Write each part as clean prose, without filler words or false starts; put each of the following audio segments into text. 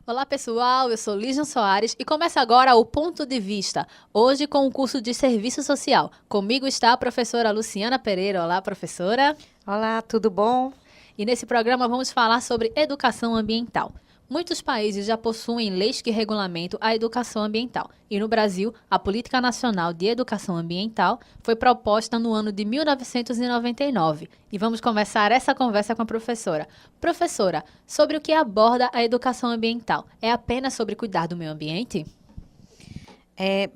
Olá pessoal, eu sou Lígia Soares e começa agora o Ponto de Vista, hoje com o curso de Serviço Social. Comigo está a professora Luciana Pereira. Olá, professora. Olá, tudo bom? E nesse programa vamos falar sobre educação ambiental. Muitos países já possuem leis que regulamentam a educação ambiental. E no Brasil, a Política Nacional de Educação Ambiental foi proposta no ano de 1999. E vamos começar essa conversa com a professora. Professora, sobre o que aborda a educação ambiental? É apenas sobre cuidar do meio ambiente?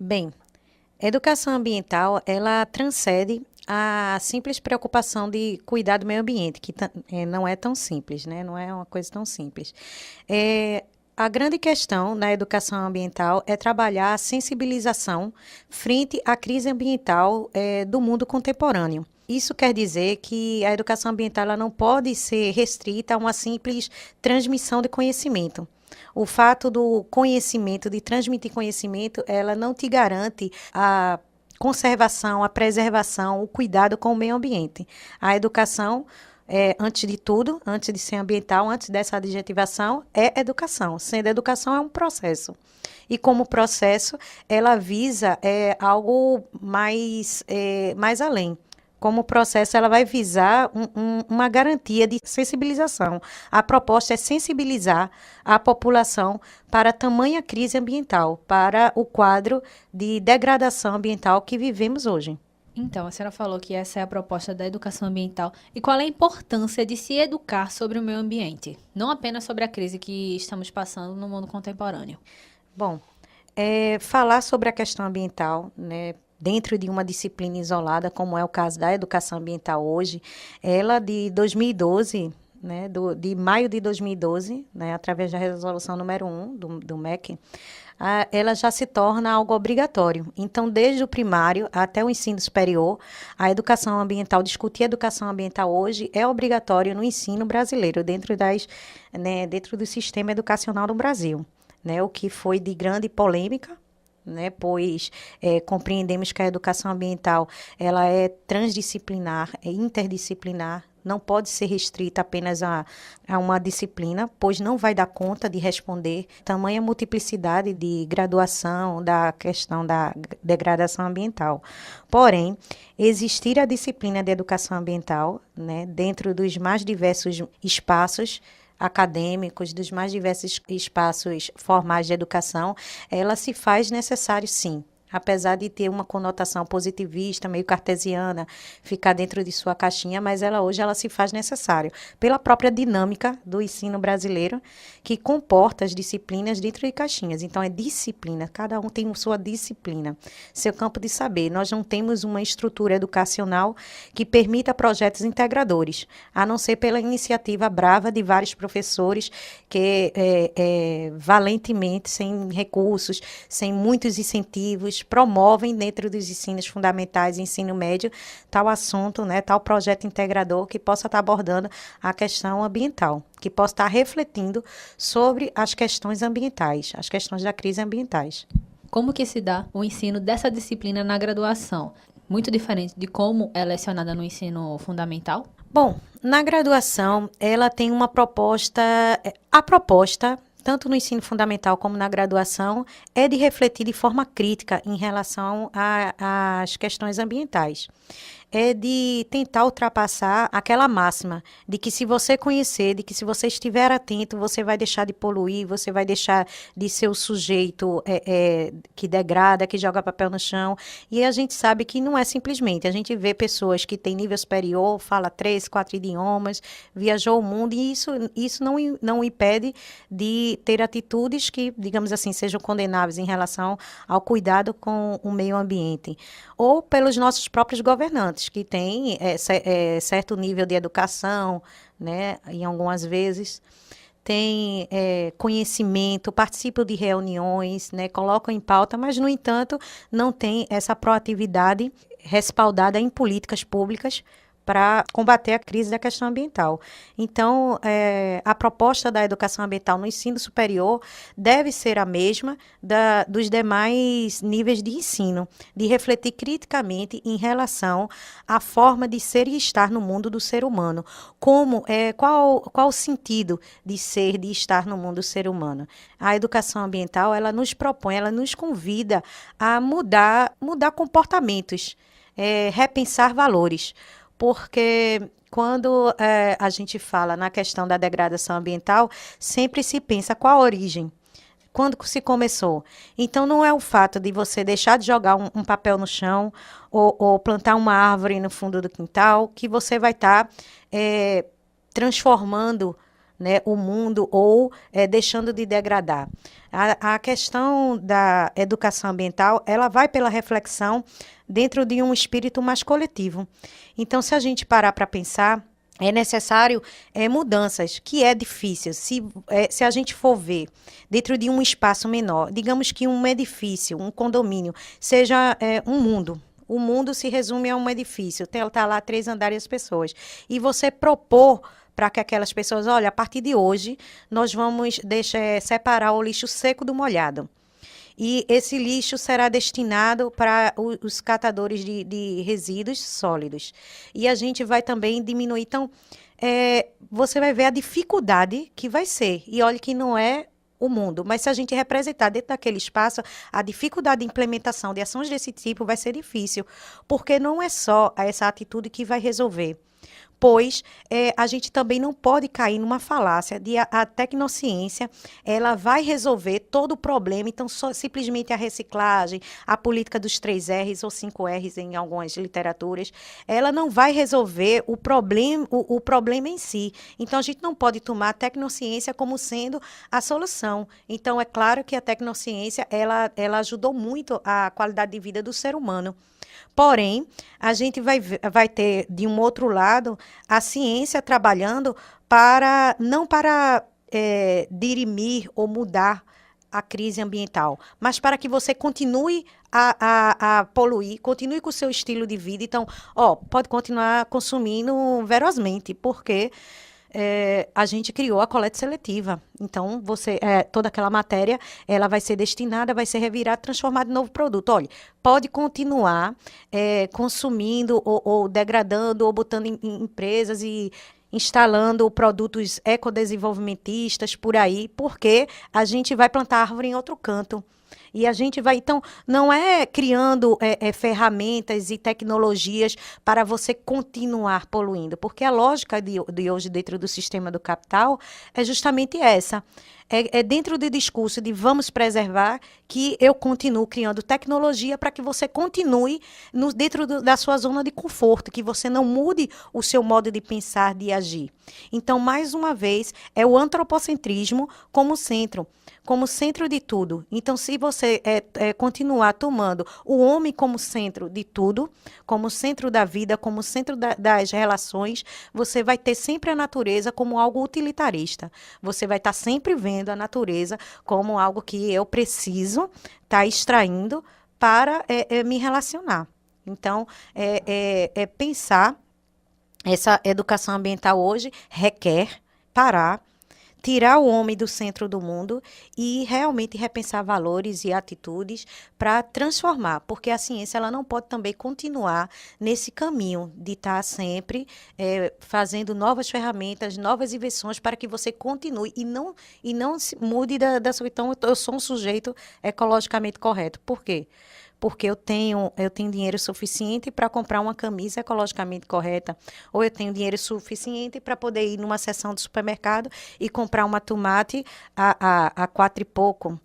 Bem, a educação ambiental, ela transcende a simples preocupação de cuidar do meio ambiente, que não é tão simples, né? Não é uma coisa tão simples. A grande questão na educação ambiental é trabalhar a sensibilização frente à crise ambiental do mundo contemporâneo. Isso quer dizer que a educação ambiental ela não pode ser restrita a uma simples transmissão de conhecimento. O fato do conhecimento, de transmitir conhecimento, ela não te garante a conservação, a preservação, o cuidado com o meio ambiente. A educação, antes de tudo, antes de ser ambiental, antes dessa adjetivação, é educação. Sendo educação, é um processo. E como processo, ela visa algo mais além. Como processo, ela vai visar uma garantia de sensibilização. A proposta é sensibilizar a população para a tamanha crise ambiental, para o quadro de degradação ambiental que vivemos hoje. Então, a senhora falou que essa é a proposta da educação ambiental. E qual é a importância de se educar sobre o meio ambiente? Não apenas sobre a crise que estamos passando no mundo contemporâneo. Bom, falar sobre a questão ambiental, né, dentro de uma disciplina isolada, como é o caso da educação ambiental hoje, ela de 2012, né, de maio de 2012, né, através da resolução número 1 do MEC, ela já se torna algo obrigatório. Então, desde o primário até o ensino superior, a educação ambiental, discutir a educação ambiental hoje é obrigatório no ensino brasileiro, dentro do sistema educacional do Brasil, né, o que foi de grande polêmica, né, pois compreendemos que a educação ambiental ela é transdisciplinar, é interdisciplinar, não pode ser restrita apenas a uma disciplina, pois não vai dar conta de responder tamanha multiplicidade de graduação da questão da degradação ambiental. Porém, existir a disciplina de educação ambiental, né, dentro dos mais diversos espaços acadêmicos, dos mais diversos espaços formais de educação, ela se faz necessário, sim. Apesar de ter uma conotação positivista, meio cartesiana, ficar dentro de sua caixinha, mas hoje ela se faz necessário, pela própria dinâmica do ensino brasileiro, que comporta as disciplinas dentro de caixinhas. Então, é disciplina, cada um tem sua disciplina, seu campo de saber. Nós não temos uma estrutura educacional que permita projetos integradores, a não ser pela iniciativa brava de vários professores que, valentemente, sem recursos, sem muitos incentivos, promovem dentro dos ensinos fundamentais e ensino médio tal assunto, né, tal projeto integrador que possa estar abordando a questão ambiental, que possa estar refletindo sobre as questões ambientais, as questões da crise ambientais. Como que se dá o ensino dessa disciplina na graduação? Muito diferente de como é lecionada no ensino fundamental? Bom, na graduação, ela tem uma proposta, a proposta tanto no ensino fundamental como na graduação, é de refletir de forma crítica em relação às questões ambientais. É de tentar ultrapassar aquela máxima de que se você conhecer, de que se você estiver atento, você vai deixar de poluir, você vai deixar de ser o sujeito que degrada, que joga papel no chão. E a gente sabe que não é simplesmente. A gente vê pessoas que têm nível superior, fala 3, 4 idiomas, viajou o mundo, e isso não impede de ter atitudes que, digamos assim, sejam condenáveis em relação ao cuidado com o meio ambiente. Ou pelos nossos próprios governantes, que têm certo nível de educação, né, em algumas vezes, têm conhecimento, participam de reuniões, né, colocam em pauta, mas, no entanto, não têm essa proatividade respaldada em políticas públicas para combater a crise da questão ambiental. Então, a proposta da educação ambiental no ensino superior deve ser a mesma dos demais níveis de ensino, de refletir criticamente em relação à forma de ser e estar no mundo do ser humano. Qual o sentido de ser, de estar no mundo do ser humano? A educação ambiental, ela nos propõe, ela nos convida a mudar comportamentos, repensar valores. Porque quando a gente fala na questão da degradação ambiental, sempre se pensa qual a origem, quando se começou. Então, não é o fato de você deixar de jogar um papel no chão ou plantar uma árvore no fundo do quintal que você vai estar transformando, né, o mundo ou deixando de degradar. A questão da educação ambiental, ela vai pela reflexão dentro de um espírito mais coletivo. Então, se a gente parar para pensar, é necessário mudanças, que é difícil. Se a gente for ver dentro de um espaço menor, digamos que um edifício, um condomínio, seja um mundo. O mundo se resume a um edifício, está lá 3 andares as pessoas. E você propor para que aquelas pessoas, olha, a partir de hoje, nós vamos separar o lixo seco do molhado. E esse lixo será destinado para os catadores de resíduos sólidos. E a gente vai também diminuir. Então, você vai ver a dificuldade que vai ser. E olha que não é o mundo, mas se a gente representar dentro daquele espaço, a dificuldade de implementação de ações desse tipo vai ser difícil, porque não é só essa atitude que vai resolver. Pois a gente também não pode cair numa falácia de a tecnociência, ela vai resolver todo o problema, então simplesmente a reciclagem, a política dos 3 R's ou 5 R's em algumas literaturas, ela não vai resolver o problema em si. Então a gente não pode tomar a tecnociência como sendo a solução. Então é claro que a tecnociência, ela ajudou muito a qualidade de vida do ser humano. Porém, a gente vai ter, de um outro lado, a ciência trabalhando não para dirimir ou mudar a crise ambiental, mas para que você continue a poluir, continue com o seu estilo de vida. Então, pode continuar consumindo ferozmente, porque a gente criou a coleta seletiva. Então, toda aquela matéria, ela vai ser destinada, vai ser revirada, transformada em novo produto. Olha, pode continuar consumindo ou degradando ou botando em empresas e instalando produtos ecodesenvolvimentistas por aí, porque a gente vai plantar árvore em outro canto. E a gente vai, então, não é criando ferramentas e tecnologias para você continuar poluindo, porque a lógica de hoje dentro do sistema do capital é justamente essa. É dentro do discurso de vamos preservar que eu continuo criando tecnologia para que você continue dentro da sua zona de conforto, que você não mude o seu modo de pensar, de agir. Então, mais uma vez, é o antropocentrismo como centro de tudo. Então, se você continuar tomando o homem como centro de tudo, como centro da vida, como centro das relações, você vai ter sempre a natureza como algo utilitarista. Você vai estar sempre vendo a natureza como algo que eu preciso estar extraindo para me relacionar. Então, pensar essa educação ambiental hoje requer parar, tirar o homem do centro do mundo e realmente repensar valores e atitudes para transformar, porque a ciência ela não pode também continuar nesse caminho de estar sempre fazendo novas ferramentas, novas invenções para que você continue e não se mude da sua. Então, eu sou um sujeito ecologicamente correto. Por quê? Porque eu tenho dinheiro suficiente para comprar uma camisa ecologicamente correta, ou eu tenho dinheiro suficiente para poder ir numa seção do supermercado e comprar uma tomate a 4 e pouco, R$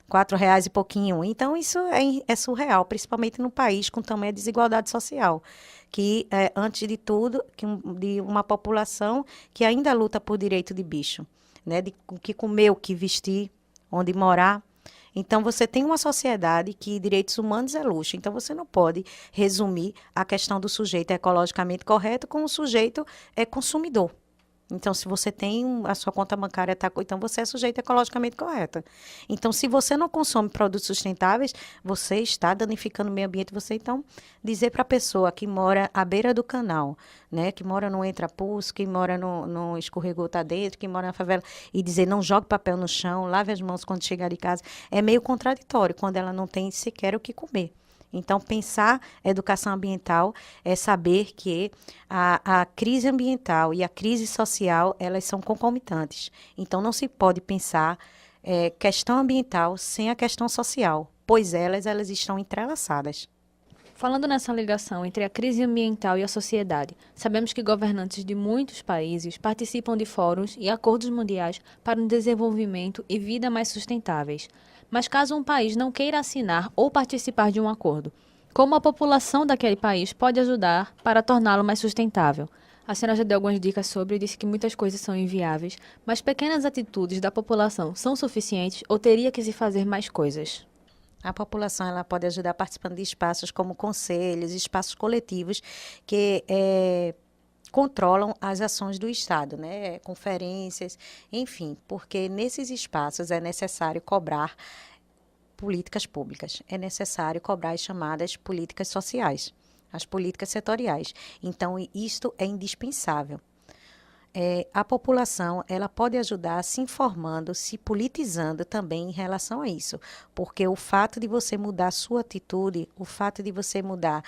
4 e pouquinho. Então, isso é surreal, principalmente no país com tamanha desigualdade social, que, antes de tudo, de uma população que ainda luta por direito de bicho, né? De o que comer, o que vestir, onde morar. Então, você tem uma sociedade que direitos humanos é luxo. Então, você não pode resumir a questão do sujeito ecologicamente correto com o sujeito consumidor. Então, se você tem a sua conta bancária, então você é sujeito ecologicamente correto. Então, se você não consome produtos sustentáveis, você está danificando o meio ambiente. Você, então, dizer para a pessoa que mora à beira do canal, né, que mora no Entrapulso, que mora no escorregou tá dentro, que mora na favela, e dizer não jogue papel no chão, lave as mãos quando chegar de casa, é meio contraditório, quando ela não tem sequer o que comer. Então, pensar educação ambiental é saber que a crise ambiental e a crise social, elas são concomitantes. Então, não se pode pensar questão ambiental sem a questão social, pois elas estão entrelaçadas. Falando nessa ligação entre a crise ambiental e a sociedade, sabemos que governantes de muitos países participam de fóruns e acordos mundiais para um desenvolvimento e vida mais sustentáveis. Mas caso um país não queira assinar ou participar de um acordo, como a população daquele país pode ajudar para torná-lo mais sustentável? A senhora já deu algumas dicas sobre e disse que muitas coisas são inviáveis, mas pequenas atitudes da população são suficientes ou teria que se fazer mais coisas? A população ela pode ajudar participando de espaços como conselhos, espaços coletivos que controlam as ações do Estado, né? Conferências, enfim, porque nesses espaços é necessário cobrar políticas públicas, é necessário cobrar as chamadas políticas sociais, as políticas setoriais. Então, isto é indispensável. A população ela pode ajudar se informando, se politizando também em relação a isso, porque o fato de você mudar a sua atitude, o fato de você mudar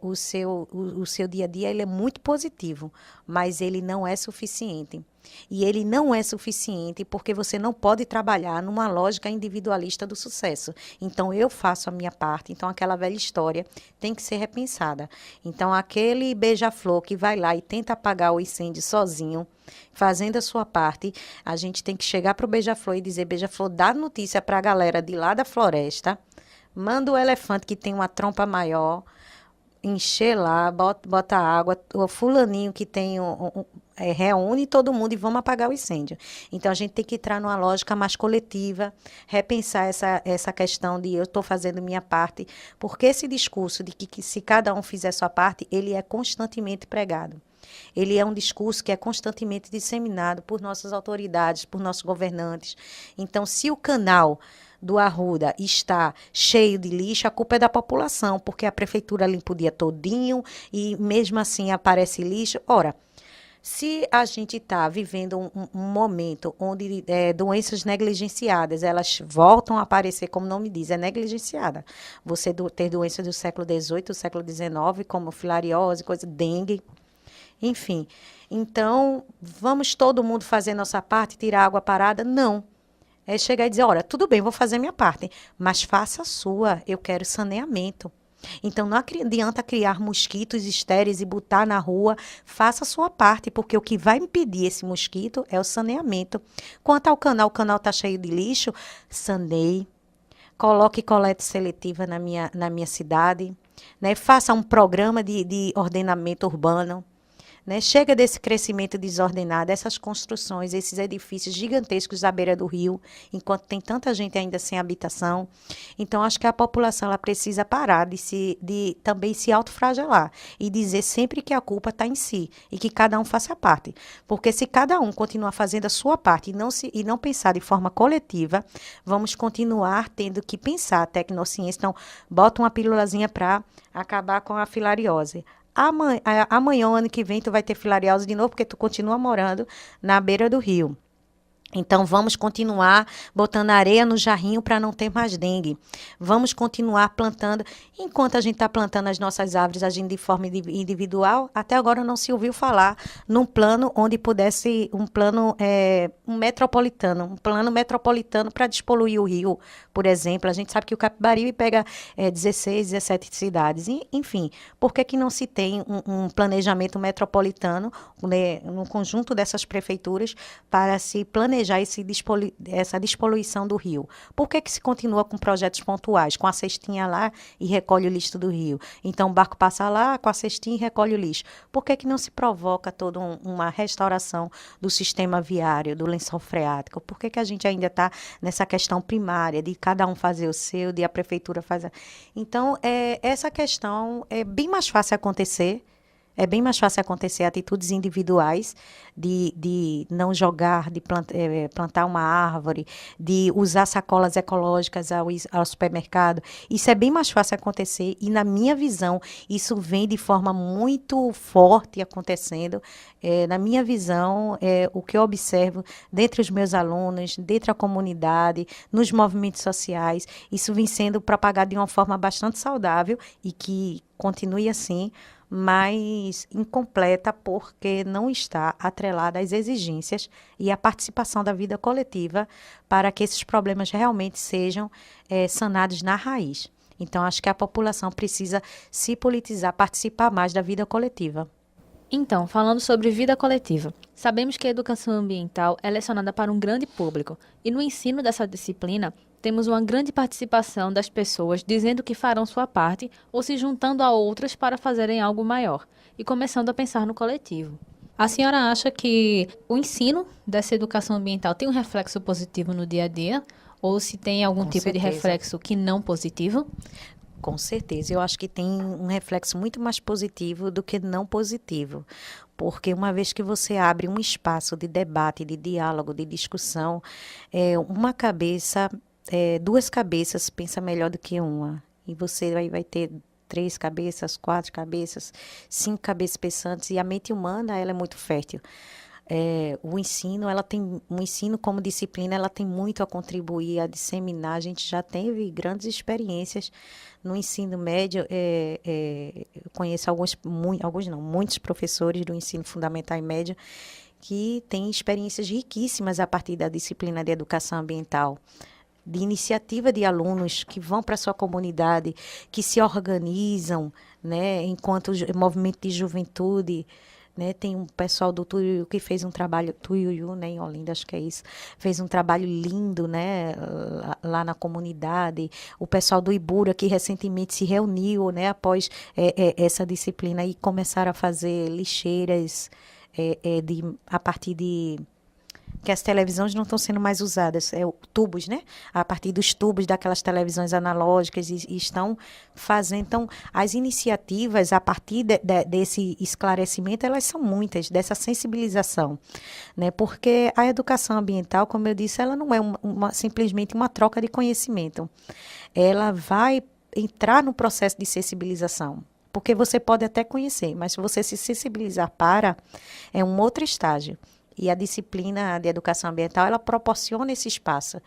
o seu dia a dia, ele é muito positivo, mas ele não é suficiente. E ele não é suficiente porque você não pode trabalhar numa lógica individualista do sucesso. Então, eu faço a minha parte. Então, aquela velha história tem que ser repensada. Então, aquele beija-flor que vai lá e tenta apagar o incêndio sozinho, fazendo a sua parte, a gente tem que chegar para o beija-flor e dizer, beija-flor, dá notícia para a galera de lá da floresta, manda o elefante que tem uma trompa maior, encher lá, bota água, o fulaninho que tem reúne todo mundo e vamos apagar o incêndio. Então, a gente tem que entrar numa lógica mais coletiva, repensar essa questão de eu estou fazendo minha parte, porque esse discurso de que se cada um fizer sua parte, ele é constantemente pregado. Ele é um discurso que é constantemente disseminado por nossas autoridades, por nossos governantes. Então, se o canal do Arruda está cheio de lixo, a culpa é da população, porque a prefeitura limpa o dia todinho e mesmo assim aparece lixo. Ora, se a gente está vivendo um momento onde doenças negligenciadas, elas voltam a aparecer, como o nome diz, é negligenciada. Você ter doenças do século XVIII, do século XIX, como filariose, dengue, enfim. Então, vamos todo mundo fazer nossa parte, tirar água parada? Não. É chegar e dizer, olha, tudo bem, vou fazer minha parte, mas faça a sua, eu quero saneamento. Então, não adianta criar mosquitos estéreis e botar na rua, faça a sua parte, porque o que vai impedir esse mosquito é o saneamento. Quanto ao canal, o canal está cheio de lixo, saneie, coloque coleta seletiva na minha cidade, né? Faça um programa de ordenamento urbano. Né? Chega desse crescimento desordenado, essas construções, esses edifícios gigantescos à beira do rio, enquanto tem tanta gente ainda sem habitação. Então, acho que a população ela precisa parar de também se autoflagelar e dizer sempre que a culpa está em si e que cada um faça a parte. Porque se cada um continuar fazendo a sua parte e não pensar de forma coletiva, vamos continuar tendo que pensar a tecnociência. Então, bota uma pílulazinha para acabar com a filariose. Amanhã, ano que vem, tu vai ter filariose de novo, porque tu continua morando na beira do rio. Então, vamos continuar botando areia no jarrinho para não ter mais dengue. Vamos continuar plantando. Enquanto a gente está plantando as nossas árvores, agindo de forma individual, até agora não se ouviu falar num plano onde pudesse, um plano um plano metropolitano para despoluir o rio, por exemplo. A gente sabe que o Capibaribe pega 16, 17 cidades. Enfim, por que não se tem um planejamento metropolitano, né, no conjunto dessas prefeituras, para se planejar essa despoluição do rio? Por que se continua com projetos pontuais, com a cestinha lá e recolhe o lixo do rio? Então, o barco passa lá com a cestinha e recolhe o lixo. Por que não se provoca toda uma restauração do sistema viário, do lençol freático? Por que a gente ainda está nessa questão primária de cada um fazer o seu, de a prefeitura fazer? Então, essa questão é bem mais fácil acontecer É bem mais fácil acontecer atitudes individuais de não jogar, de plantar uma árvore, de usar sacolas ecológicas ao supermercado. Isso é bem mais fácil acontecer e, na minha visão, isso vem de forma muito forte acontecendo. Na minha visão, o que eu observo dentre os meus alunos, dentro da comunidade, nos movimentos sociais, isso vem sendo propagado de uma forma bastante saudável e que continue assim, mas incompleta porque não está atrelada às exigências e à participação da vida coletiva para que esses problemas realmente sejam sanados na raiz. Então, acho que a população precisa se politizar, participar mais da vida coletiva. Então, falando sobre vida coletiva, sabemos que a educação ambiental é lecionada para um grande público e no ensino dessa disciplina temos uma grande participação das pessoas dizendo que farão sua parte ou se juntando a outras para fazerem algo maior e começando a pensar no coletivo. A senhora acha que o ensino dessa educação ambiental tem um reflexo positivo no dia a dia ou se tem algum Com tipo de certeza. reflexo que não positivo? Com certeza, eu acho que tem um reflexo muito mais positivo do que não positivo, porque uma vez que você abre um espaço de debate, de diálogo, de discussão, duas cabeças pensam melhor do que uma, e você vai ter 3 cabeças, 4 cabeças, 5 cabeças pensantes, e a mente humana, ela é muito fértil. O ensino como disciplina, ela tem muito a contribuir, a disseminar. A gente já teve grandes experiências no ensino médio. Eu conheço muitos professores do ensino fundamental e médio que têm experiências riquíssimas a partir da disciplina de educação ambiental, de iniciativa de alunos que vão para a sua comunidade, que se organizam, né, enquanto movimento de juventude. Né, tem um pessoal do Tuiuiu que fez um trabalho, Tuiuiu, né, em Olinda, acho que é isso, fez um trabalho lindo, né, lá na comunidade. O pessoal do Ibura, que recentemente se reuniu, né, após essa disciplina e começaram a fazer lixeiras a partir de que as televisões não estão sendo mais usadas, tubos, né? A partir dos tubos daquelas televisões analógicas e estão fazendo. Então, as iniciativas, a partir desse esclarecimento, elas são muitas, dessa sensibilização, né? Porque a educação ambiental, como eu disse, ela não é simplesmente uma troca de conhecimento. Ela vai entrar no processo de sensibilização. Porque você pode até conhecer, mas se você se sensibilizar é um outro estágio. E a disciplina de educação ambiental, ela proporciona esse espaço.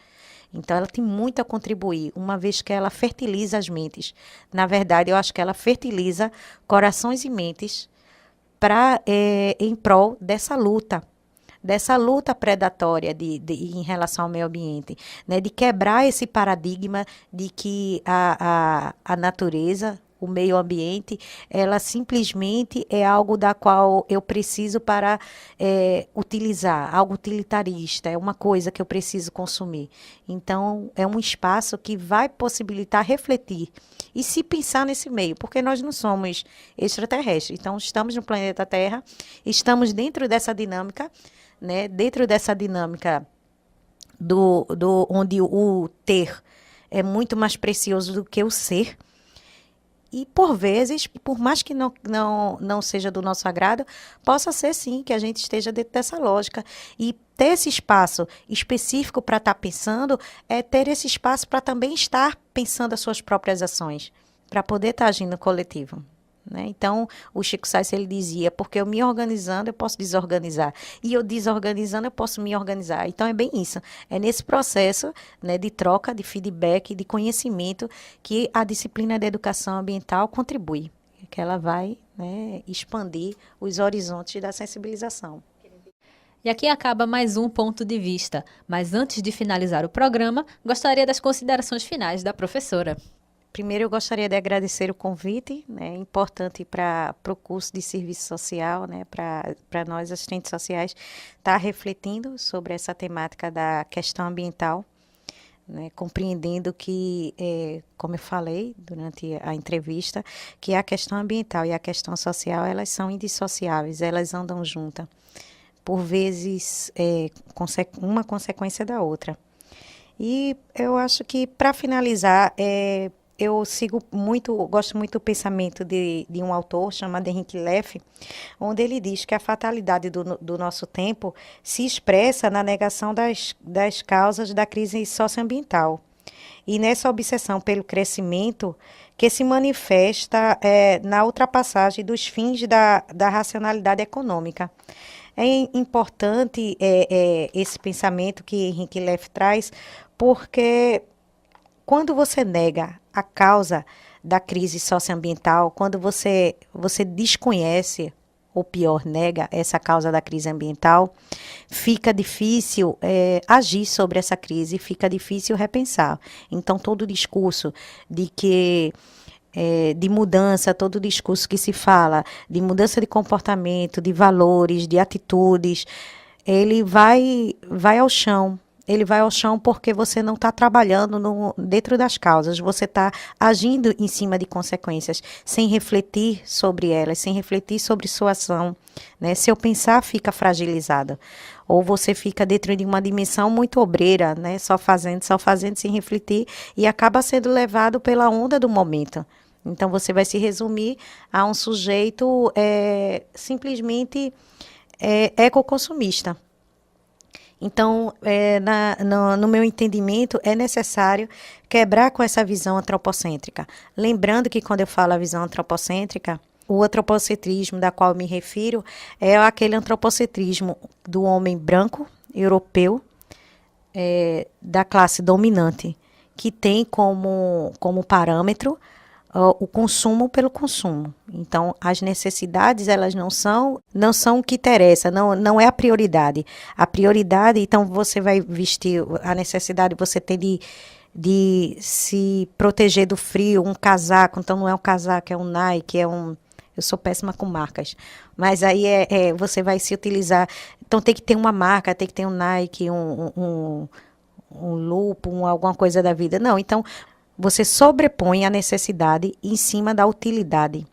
Então, ela tem muito a contribuir, uma vez que ela fertiliza as mentes. Na verdade, eu acho que ela fertiliza corações e mentes em prol dessa luta predatória em relação ao meio ambiente, né? De quebrar esse paradigma de que a natureza, o meio ambiente, ela simplesmente é algo da qual eu preciso para utilizar, algo utilitarista, é uma coisa que eu preciso consumir. Então, é um espaço que vai possibilitar refletir e se pensar nesse meio, porque nós não somos extraterrestres, então estamos no planeta Terra, estamos dentro dessa dinâmica, né? Dentro dessa dinâmica onde o ter é muito mais precioso do que o ser. E, por vezes, por mais que não seja do nosso agrado, possa ser, sim, que a gente esteja dentro dessa lógica. E ter esse espaço específico para estar pensando é ter esse espaço para também estar pensando as suas próprias ações, para poder estar agindo no coletivo. Né? Então, o Chico Science, ele dizia, porque eu me organizando, eu posso desorganizar. E eu desorganizando, eu posso me organizar. Então, é bem isso. É nesse processo, né, de troca, de feedback, de conhecimento, que a disciplina da educação ambiental contribui. Que ela vai, né, expandir os horizontes da sensibilização. E aqui acaba mais um ponto de vista. Mas antes de finalizar o programa, gostaria das considerações finais da professora. Primeiro, eu gostaria de agradecer o convite, né, importante para o curso de serviço social, né, para nós, assistentes sociais, estar refletindo sobre essa temática da questão ambiental, né, compreendendo que, como eu falei durante a entrevista, que a questão ambiental e a questão social, elas são indissociáveis, elas andam juntas, por vezes uma consequência da outra. E eu acho que, para finalizar, eu gosto muito do pensamento de um autor chamado Henrique Leff, onde ele diz que a fatalidade do nosso tempo se expressa na negação das causas da crise socioambiental e nessa obsessão pelo crescimento que se manifesta na ultrapassagem dos fins da racionalidade econômica. É importante esse pensamento que Henrique Leff traz, porque quando você nega a causa da crise socioambiental, quando você desconhece, ou pior, nega essa causa da crise ambiental, fica difícil agir sobre essa crise, fica difícil repensar. Então, todo o discurso de mudança, todo o discurso que se fala de mudança de comportamento, de valores, de atitudes, ele vai ao chão. Ele vai ao chão porque você não está trabalhando dentro das causas, você está agindo em cima de consequências, sem refletir sobre elas, sem refletir sobre sua ação, né? Seu pensar fica fragilizado, ou você fica dentro de uma dimensão muito obreira, né? Só fazendo, sem refletir, e acaba sendo levado pela onda do momento. Então, você vai se resumir a um sujeito simplesmente ecoconsumista. Então, no meu entendimento, é necessário quebrar com essa visão antropocêntrica. Lembrando que quando eu falo a visão antropocêntrica, o antropocentrismo da qual eu me refiro é aquele antropocentrismo do homem branco, europeu, da classe dominante, que tem como parâmetro o consumo pelo consumo. Então, as necessidades, elas não são o que interessa, não é a prioridade. A prioridade, então, você vai vestir a necessidade, você tem de se proteger do frio, um casaco, então não é um casaco, é um Nike, eu sou péssima com marcas, mas aí você vai se utilizar, então tem que ter uma marca, tem que ter um Nike, um Lupo, alguma coisa da vida. Não, então você sobrepõe a necessidade em cima da utilidade.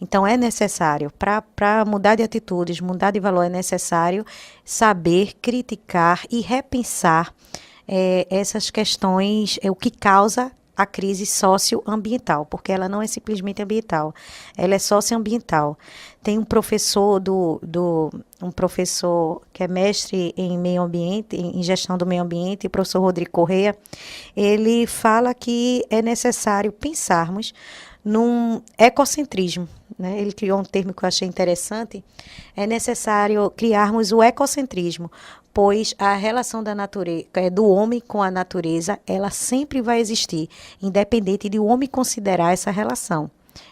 Então, é necessário, para mudar de atitudes, mudar de valor, é necessário saber criticar e repensar essas questões, o que causa a crise socioambiental, porque ela não é simplesmente ambiental, ela é socioambiental. Tem um professor um professor que é mestre em meio ambiente, em gestão do meio ambiente, o professor Rodrigo Corrêa, ele fala que é necessário pensarmos num ecocentrismo, né? Ele criou um termo que eu achei interessante. É necessário criarmos o ecocentrismo, pois a relação do homem com a natureza, ela sempre vai existir, independente de o homem considerar essa relação.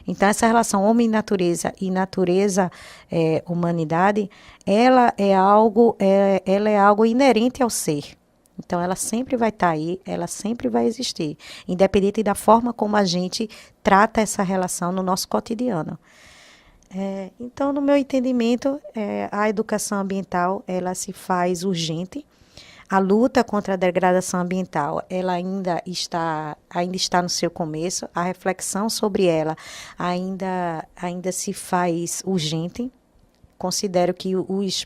Então, essa relação homem-natureza e natureza-humanidade, ela é algo inerente ao ser. Então, ela sempre vai estar aí, ela sempre vai existir, independente da forma como a gente trata essa relação no nosso cotidiano. Então, no meu entendimento, a educação ambiental, ela se faz urgente. A luta contra a degradação ambiental, ela ainda está no seu começo. A reflexão sobre ela ainda se faz urgente. Considero que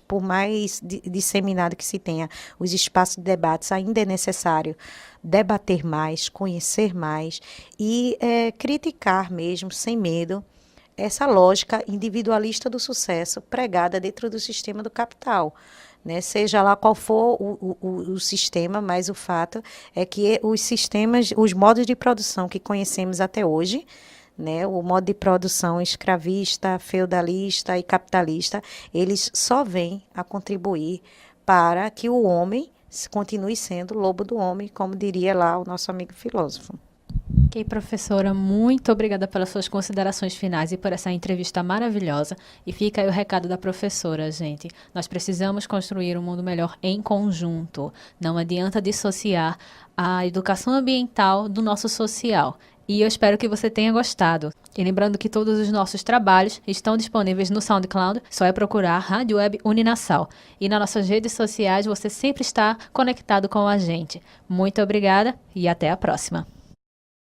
por mais disseminado que se tenha, os espaços de debates, ainda é necessário debater mais, conhecer mais e criticar mesmo, sem medo, essa lógica individualista do sucesso pregada dentro do sistema do capital, né? Seja lá qual for o sistema, mas o fato é que os modos de produção que conhecemos até hoje, né, o modo de produção escravista, feudalista e capitalista, eles só vêm a contribuir para que o homem continue sendo lobo do homem, como diria lá o nosso amigo filósofo. Ok, professora, muito obrigada pelas suas considerações finais e por essa entrevista maravilhosa. E fica aí o recado da professora, gente. Nós precisamos construir um mundo melhor em conjunto. Não adianta dissociar a educação ambiental do nosso social. E eu espero que você tenha gostado. E lembrando que todos os nossos trabalhos estão disponíveis no SoundCloud, só é procurar Rádio Web Uninassal. E nas nossas redes sociais você sempre está conectado com a gente. Muito obrigada e até a próxima.